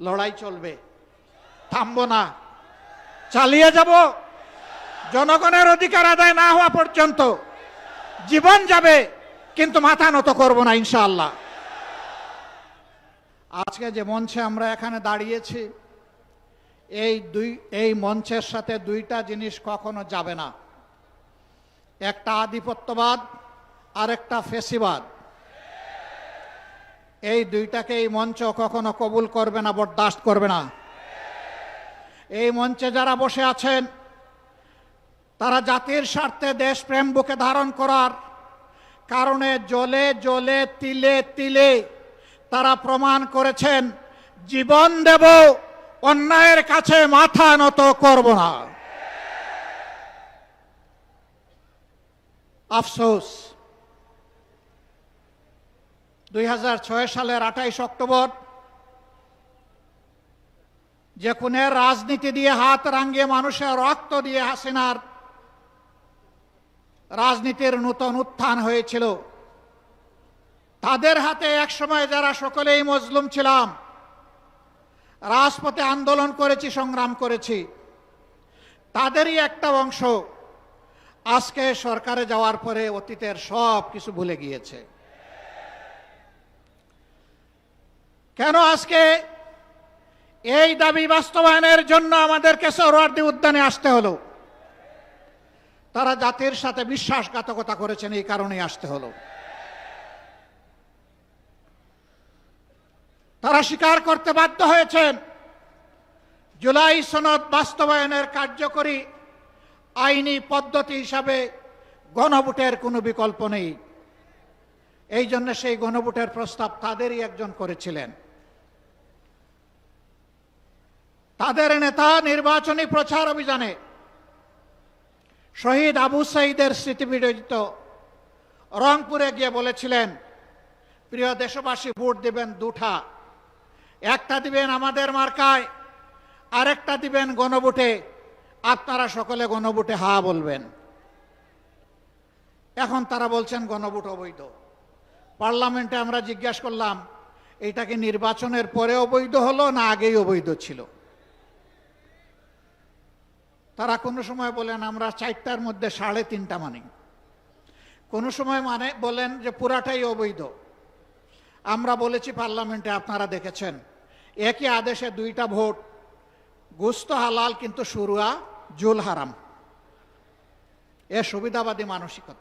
লড়াই চলবে, থামবো না, চালিয়ে যাব। জনগণের অধিকার আদায় না হওয়া পর্যন্ত জীবন যাবে, কিন্তু মাথা নত করব না ইনশাআল্লাহ। আজকে যে মঞ্চে আমরা এখানে দাঁড়িয়েছি, এই মঞ্চের সাথে দুইটা জিনিস কখনো যাবে না, একটা আধিপত্যবাদ আর একটা ফেসিবাদ। এই দুইটাকে এই মঞ্চ কখনো কবুল করবে না, বরদাস্ত করবে না। এই মঞ্চে যারা বসে আছেন তারা জাতির স্বার্থে দেশপ্রেম বুকে ধারণ করার কারণে জ্বলে জ্বলে তিলে তিলে তারা প্রমাণ করেছেন, জীবন দেব, অন্যায়ের কাছে মাথা নত করব না। আফসোস, 2006 সালের 28 অক্টোবর যে খুনের রাজনীতি দিয়ে হাত রাঙিয়ে মানুষের রক্ত দিয়ে হাসিনার রাজনীতির নূতন উত্থান হয়েছিল, তাদের হাতে একসময় যারা সকলেই মজলুম ছিলাম, রাজপথে আন্দোলন করেছি, সংগ্রাম করেছি, তাদেরই একটা অংশ আজকে সরকারে যাওয়ার পরে অতীতের সব কিছু ভুলে গিয়েছে। কেন আজকে এই দাবি বাস্তবায়নের জন্য আমাদেরকে সোহরাওয়ার্দী উদ্যানে আসতে হলো? তারা জাতির সাথে বিশ্বাসঘাতকতা করেছেন, এই কারণেই আসতে হলো। তারা স্বীকার করতে বাধ্য হয়েছেন জুলাই সনদ বাস্তবায়নের কার্যকরী আইনি পদ্ধতি হিসাবে গণভোটের কোনো বিকল্প নেই। এই জন্য সেই গণভোটের প্রস্তাব তাদেরই একজন করেছিলেন। তাদের নেতা নির্বাচনী প্রচার অভিযানে শহীদ আবু সাঈদের স্মৃতিবিজড়িত রংপুরে গিয়ে বলেছিলেন, প্রিয় দেশবাসী, ভোট দিবেন দুটা, একটা দিবেন আমাদের মার্কায়, আরেকটা দিবেন গণভোটে, আপনারা সকলে গণভোটে হা বলবেন। এখন তারা বলছেন গণভোট অবৈধ। পার্লামেন্টে আমরা জিজ্ঞাসা করলাম, এটা কি নির্বাচনের পরে অবৈধ হলো না আগেই অবৈধ ছিল? তারা কোনো সময় বলেন আমরা 4টার মধ্যে 3.5টা মানি, কোনো সময় বলেন যে পুরাটাই অবৈধ। আমরা বলেছি পার্লামেন্টে, আপনারা দেখেছেন একই আদেশে 2টা ভোট, গোশত হালাল কিন্তু শুরুয়া জুল হারাম। এ সুবিধাবাদী মানসিকতা।